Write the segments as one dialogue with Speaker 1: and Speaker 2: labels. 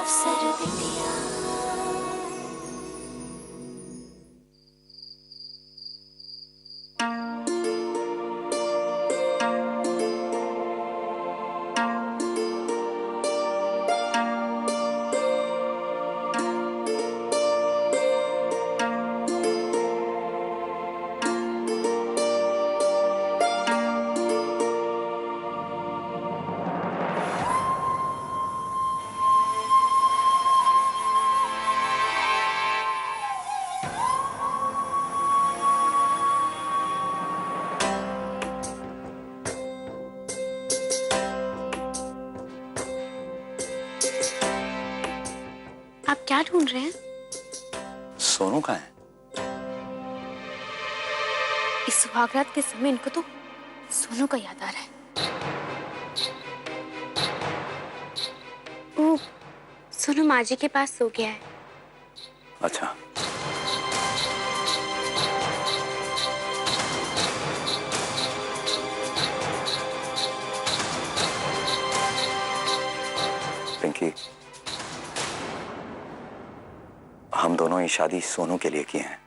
Speaker 1: अवसर बिटिया। आप क्या ढूंढ रहे हैं?
Speaker 2: सोनू कहाँ है?
Speaker 1: इस सुहागरात के समय इनको तो सोनू का याद आ रहा है। ओ, सोनू माँ जी के पास सो गया है।
Speaker 2: अच्छा। पिंकी, हम दोनों ये शादी सोनू के लिए किए हैं।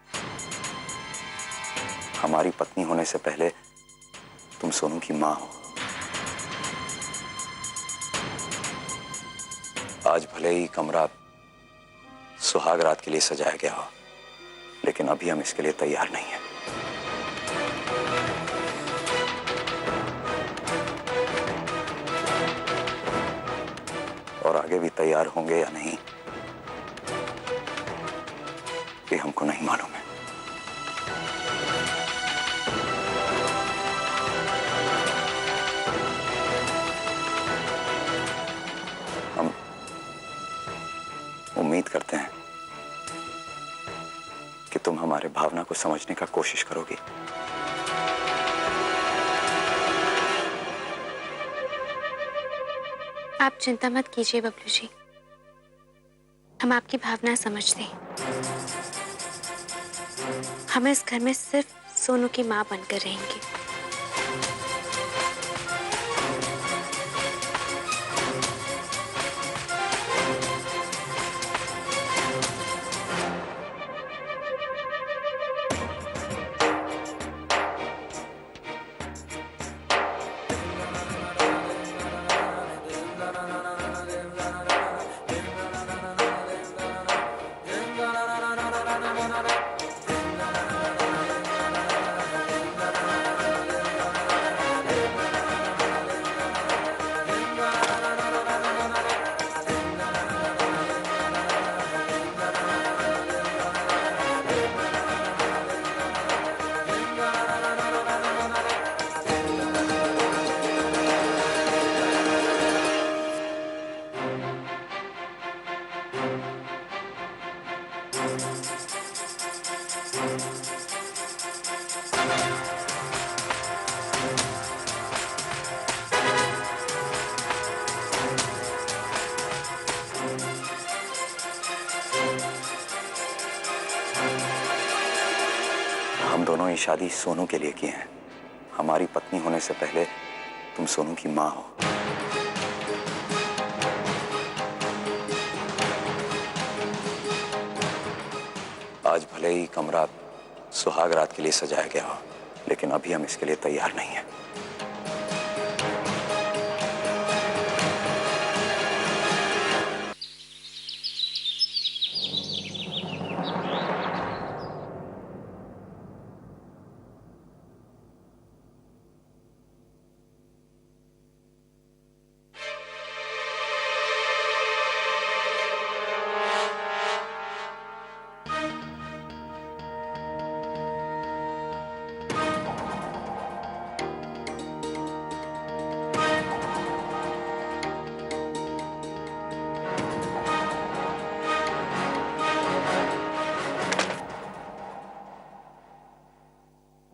Speaker 2: हमारी पत्नी होने से पहले तुम सोनू की माँ हो। आज भले ही कमरा सुहाग रात के लिए सजाया गया हो, लेकिन अभी हम इसके लिए तैयार नहीं हैं। और आगे भी तैयार होंगे या नहीं, ये हमको नहीं मालूम है। हम उम्मीद करते हैं कि तुम हमारे भावना को समझने का कोशिश करोगी।
Speaker 1: आप चिंता मत कीजिए बबलू जी, हम आपकी भावना समझते हैं। हम इस घर में सिर्फ सोनू की माँ बनकर रहेंगे।
Speaker 2: हम दोनों ये शादी सोनू के लिए किए हैं। हमारी पत्नी होने से पहले तुम सोनू की माँ हो। आज भले ही कमरा सुहाग रात के लिए सजाया गया हो, लेकिन अभी हम इसके लिए तैयार नहीं हैं।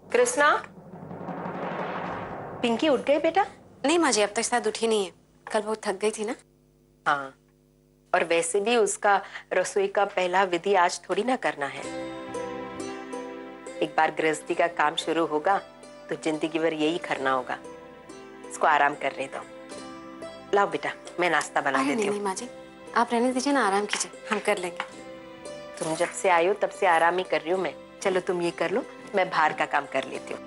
Speaker 3: कृष्णा, पिंकी उठ गई बेटा?
Speaker 1: नहीं माँ जी, अब तक शायद उठी नहीं है। कल बहुत थक गई थी ना।
Speaker 3: हाँ, और वैसे भी उसका रसोई का पहला विधि आज थोड़ी ना करना है। एक बार गृहस्थी का काम शुरू होगा तो जिंदगी भर यही करना होगा। इसको आराम करने दो। लाओ बेटा, मैं नाश्ता बना देती हूँ।
Speaker 1: नहीं माँ जी, आप रहने दीजिए ना, आराम कीजिए, हम कर लेंगे।
Speaker 3: तुम जब से आई हो तब से आराम ही कर रही हूँ मैं। चलो तुम ये कर लो, मैं बाहर का काम कर लेती हूँ।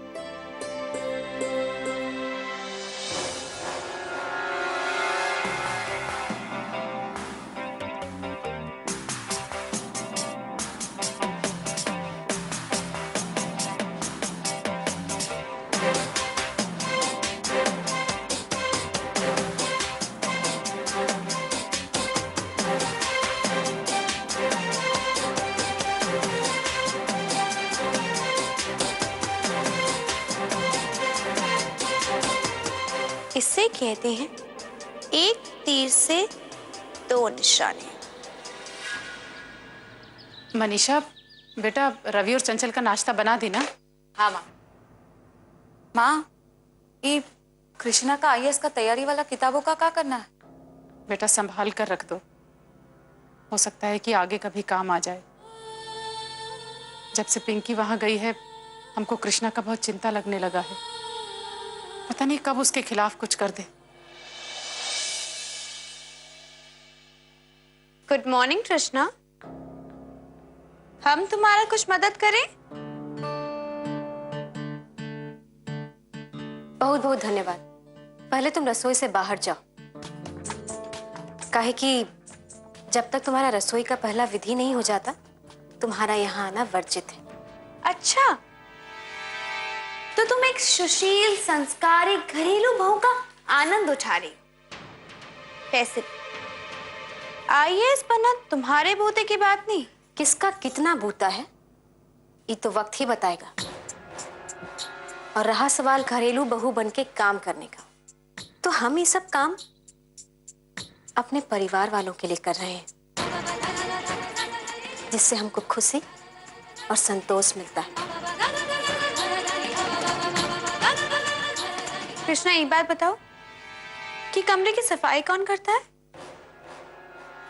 Speaker 1: इसे कहते हैं एक तीर से दो निशाने।
Speaker 4: मनीषा, बेटा रवि और चंचल का नाश्ता बना दी ना?
Speaker 5: हाँ माँ। माँ, ये कृष्णा का आईएएस का तैयारी वाला किताबों का क्या करना है?
Speaker 4: बेटा संभाल कर रख दो, हो सकता है कि आगे कभी काम आ जाए। जब से पिंकी वहां गई है हमको कृष्णा का बहुत चिंता लगने लगा है। पता नहीं कब उसके खिलाफ कुछ कर दे।
Speaker 1: गुड मॉर्निंग कृष्णा, हम तुम्हारा कुछ मदद करें? बहुत बहुत धन्यवाद। पहले तुम रसोई से बाहर जाओ, काहे कि जब तक तुम्हारा रसोई का पहला विधि नहीं हो जाता तुम्हारा यहाँ आना वर्जित है। अच्छा, तो तुम एक सुशील संस्कारी घरेलू बहू का आनंद उठा रही। कैसे? आईएएस बनना तुम्हारे बूते की बात नहीं। किसका कितना बूता है ये तो वक्त ही बताएगा। और रहा सवाल घरेलू बहू बनके काम करने का, तो हम ये सब काम अपने परिवार वालों के लिए कर रहे हैं, जिससे हमको खुशी और संतोष मिलता है। कृष्णा, एक बात बताओ कि कमरे की सफाई कौन करता है?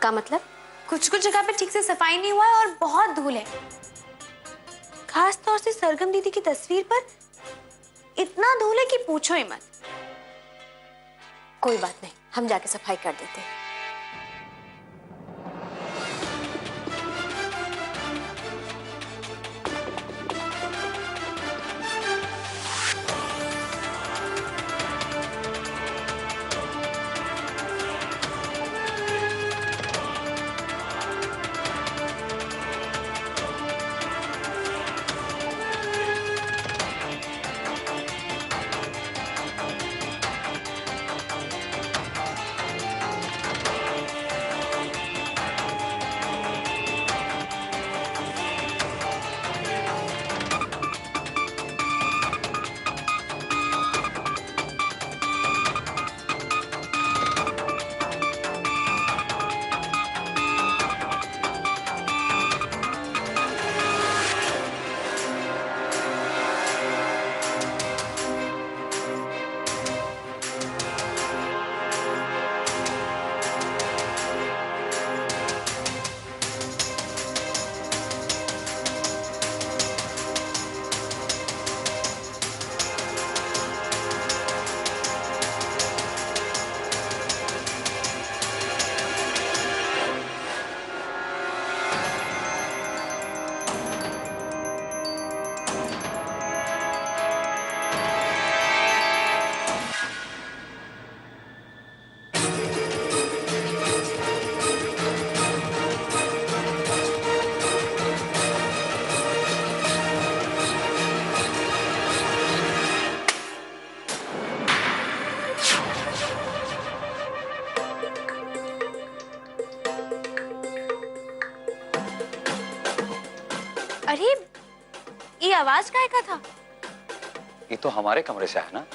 Speaker 1: का मतलब? कुछ कुछ जगह पे ठीक से सफाई नहीं हुआ है और बहुत धूल है। खास तौर से सरगम दीदी की तस्वीर पर इतना धूल है कि पूछो ही मत। कोई बात नहीं, हम जाके सफाई कर देते हैं। अरे, ये आवाज काहे का था?
Speaker 2: ये तो हमारे कमरे से है ना।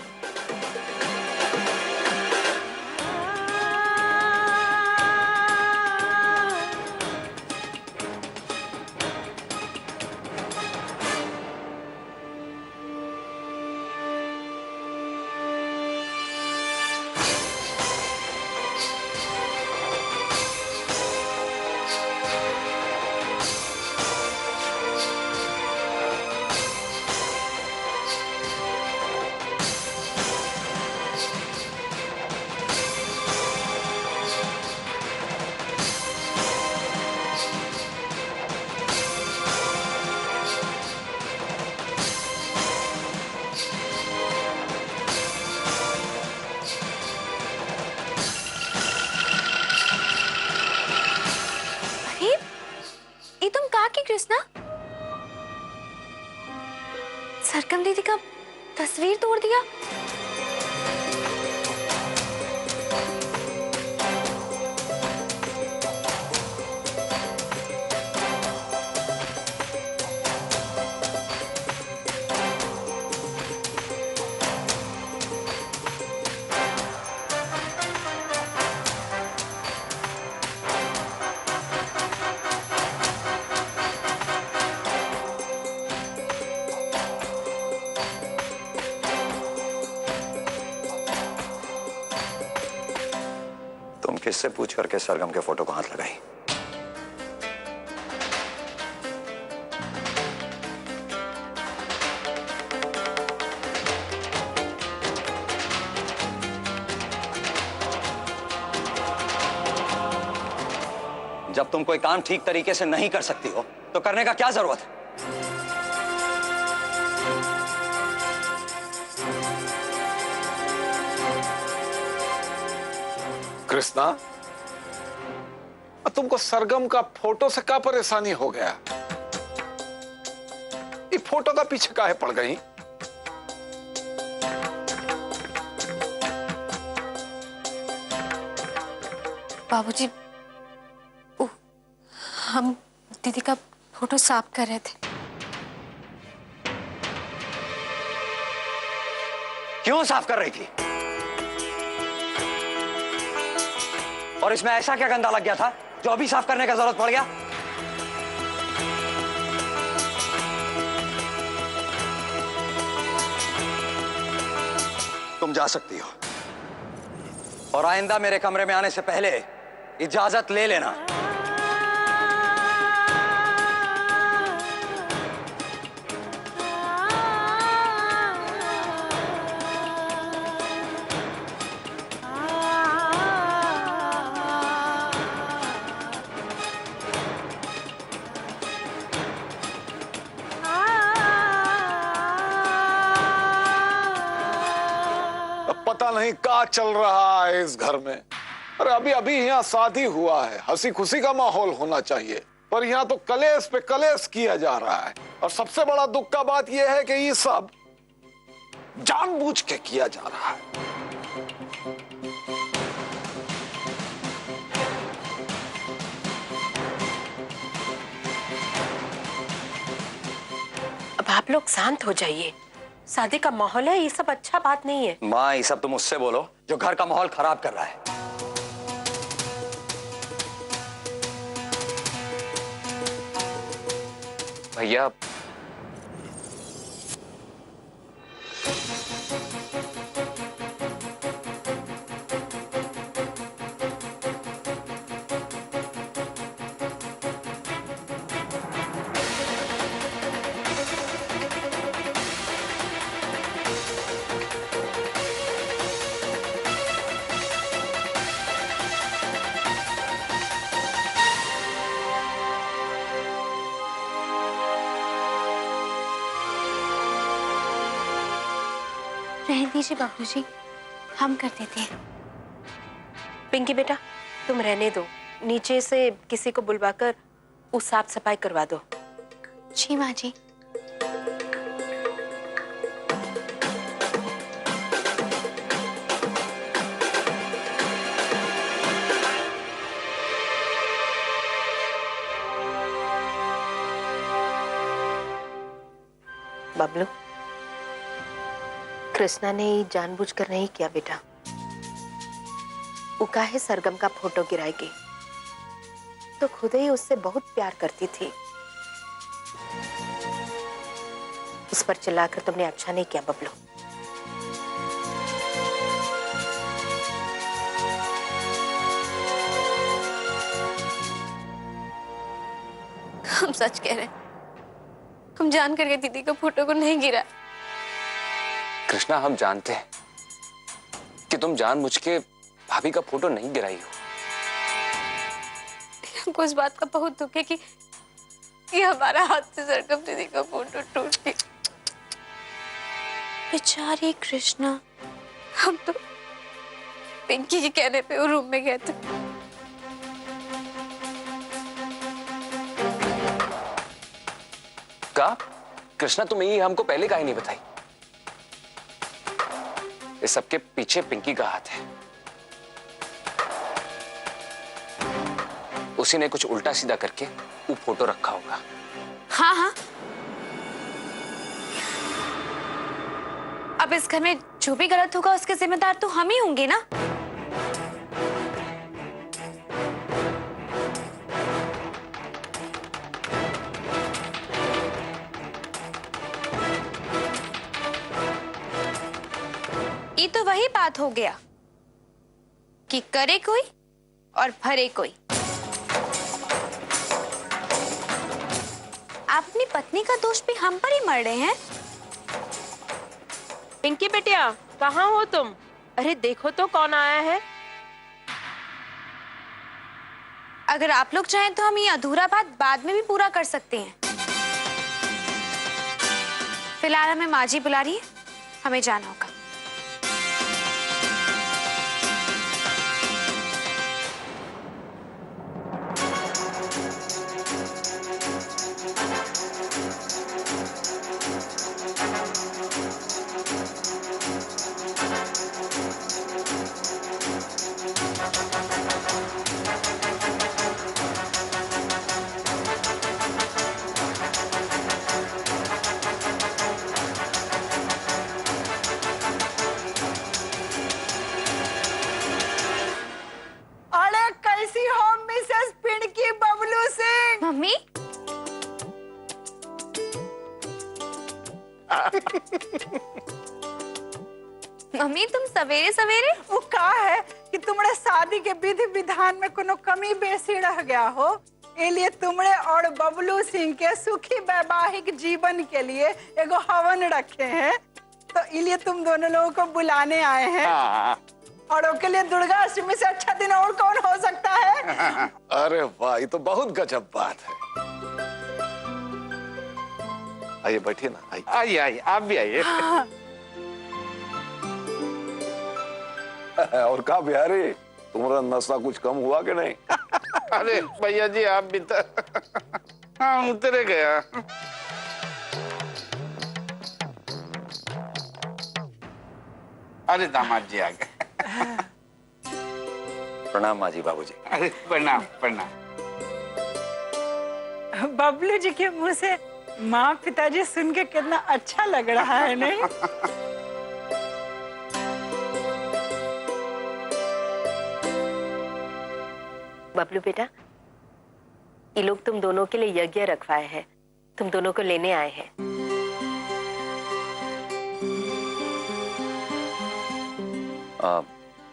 Speaker 1: सरगम दीदी का तस्वीर तोड़ दिया?
Speaker 2: तुम किससे पूछ करके सरगम के फोटो को हाथ लगाई? जब तुम कोई काम ठीक तरीके से नहीं कर सकती हो तो करने का क्या जरूरत है?
Speaker 6: कृष्णा, तुमको सरगम का फोटो से क्या परेशानी हो गया? ये फोटो का पीछे काहे पड़ गई?
Speaker 1: बाबूजी, हम दीदी का फोटो साफ कर रहे थे।
Speaker 2: क्यों साफ कर रही थी? और इसमें ऐसा क्या गंदा लग गया था जो अभी साफ करने का जरूरत पड़ गया? तुम जा सकती हो और आइंदा मेरे कमरे में आने से पहले इजाजत ले लेना।
Speaker 6: पता नहीं क्या चल रहा है इस घर में। अरे अभी अभी यहाँ शादी हुआ है, हंसी खुशी का माहौल होना चाहिए, पर यहाँ तो कलेश पे कलेश किया जा रहा है। और सबसे बड़ा दुख का बात यह है कि ये सब जानबूझ के किया जा रहा है।
Speaker 3: अब आप लोग शांत हो जाइए। शादी का माहौल है, ये सब अच्छा बात नहीं है।
Speaker 2: माँ, ये सब तुम उससे बोलो जो घर का माहौल खराब कर रहा है।
Speaker 7: भैया,
Speaker 1: रहने दीजिए बाबूजी, हम कर देते हैं।
Speaker 3: पिंकी बेटा, तुम रहने दो, नीचे से किसी को बुलवाकर उस साफ सफाई करवा दो।
Speaker 1: जी माँ जी।
Speaker 3: बबलू, कृष्णा ने जानबूझकर नहीं किया बेटा। वो काहे सरगम का फोटो गिराएगी, तो खुद ही उससे बहुत प्यार करती थी। उस पर चिल्लाकर तुमने अच्छा नहीं किया बबलू।
Speaker 1: हम सच कह रहे हैं, हम जान करके दीदी का फोटो को नहीं गिरा।
Speaker 7: कृष्णा, हम जानते हैं कि तुम जानबूझ के भाभी का फोटो नहीं गिराई हो।
Speaker 1: हमको इस बात का बहुत दुख है कि हमारा हाथ से सरगम दीदी का फोटो टूट गया। बेचारी कृष्णा, हम तो पिंकी के कहने पे वो रूम में गए थे।
Speaker 7: का कृष्णा तुम्हें ये हमको पहले काहे नहीं बताई? इस सबके पीछे पिंकी का हाथ है। उसी ने कुछ उल्टा सीधा करके वो फोटो रखा होगा।
Speaker 1: हाँ हाँ, अब इस घर में जो भी गलत होगा उसके जिम्मेदार तो हम ही होंगे ना। ये तो वही बात हो गया कि करे कोई और भरे कोई। अपनी पत्नी का दोष भी हम पर ही मर रहे हैं।
Speaker 3: पिंकी बेटिया, कहाँ हो तुम? अरे देखो तो कौन आया है।
Speaker 1: अगर आप लोग चाहें तो हम ये अधूरा बात बाद में भी पूरा कर सकते हैं। फिलहाल हमें माँ जी बुला रही है, हमें जाना होगा। मम्मी, मम्मी तुम सवेरे सवेरे
Speaker 8: वो का है कि तुम्हारे शादी के विधि विधान में कोनो कमी बेसी रह गया हो, इसलिए तुम्हारे और बबलू सिंह के सुखी वैवाहिक जीवन के लिए एगो हवन रखे हैं, तो इसलिए तुम दोनों लोगों को बुलाने आए हैं। और उसके लिए दुर्गा अष्टमी से अच्छा दिन और कौन हो सकता है?
Speaker 6: अरे वाह, ये तो बहुत गजब बात है। आइए बैठिए ना, आइए
Speaker 9: आइए आइए, आप भी आइए।
Speaker 6: और कहा बिहारी, तुम्हारा नशा कुछ कम हुआ कि नहीं?
Speaker 9: अरे भैया जी, आप भी तो हाँ उतरे गया। अरे दामाद जी आ गए।
Speaker 2: प्रणाम माँ जी, बाबूजी।
Speaker 9: अरे प्रणाम प्रणाम।
Speaker 8: बबलू जी के मुंह से माँ पिताजी सुन के कितना अच्छा लग रहा है, नहीं?
Speaker 3: बबलू बेटा, ये लोग तुम दोनों के लिए यज्ञ रखवाए हैं, तुम दोनों को लेने आए हैं।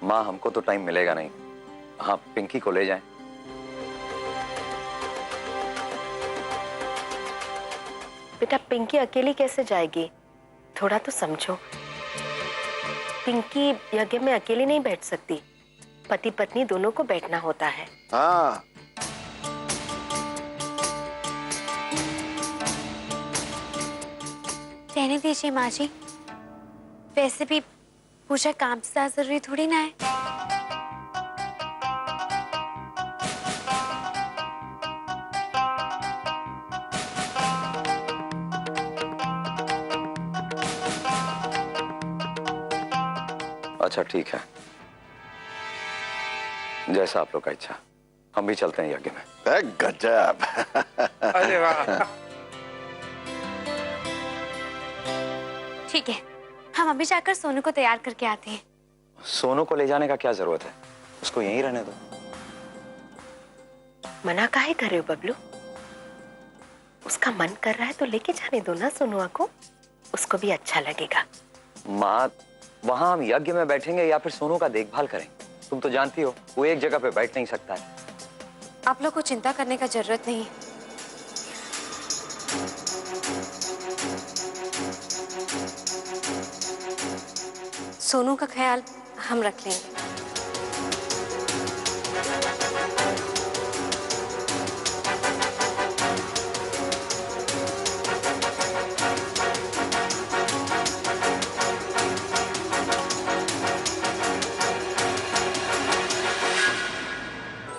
Speaker 2: माँ हमको तो टाइम मिलेगा नहीं, हाँ पिंकी को ले जाएं।
Speaker 3: बेटा पिंकी अकेली कैसे जाएगी? थोड़ा तो समझो। पिंकी यज्ञ में अकेली नहीं बैठ सकती, पति पत्नी दोनों को बैठना होता है।
Speaker 6: हाँ,
Speaker 1: रहने दीजिए माँ जी, वैसे भी पूजा काम से ज्यादा जरूरी थोड़ी ना है।
Speaker 2: अच्छा ठीक है, जैसा आप लोग का इच्छा, हम भी चलते हैं यज्ञ में।
Speaker 6: गजब।
Speaker 9: अरे वाह।
Speaker 1: ठीक है, हम अभी जाकर सोनू को तैयार करके आते हैं।
Speaker 2: सोनू को ले जाने का क्या जरूरत है, उसको यहीं रहने दो।
Speaker 3: मना काहे कर रहे हो बबलू? उसका मन कर रहा है तो लेके जाने दो ना सोनुआ को, उसको भी अच्छा लगेगा।
Speaker 2: माँ, वहां हम यज्ञ में बैठेंगे या फिर सोनू का देखभाल करेंगे? तुम तो जानती हो वो एक जगह पे बैठ नहीं सकता है।
Speaker 1: आप लोग को चिंता करने का जरूरत नहीं। सोनू का ख्याल हम रख लेंगे।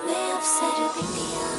Speaker 10: मैं अफसर बिटिया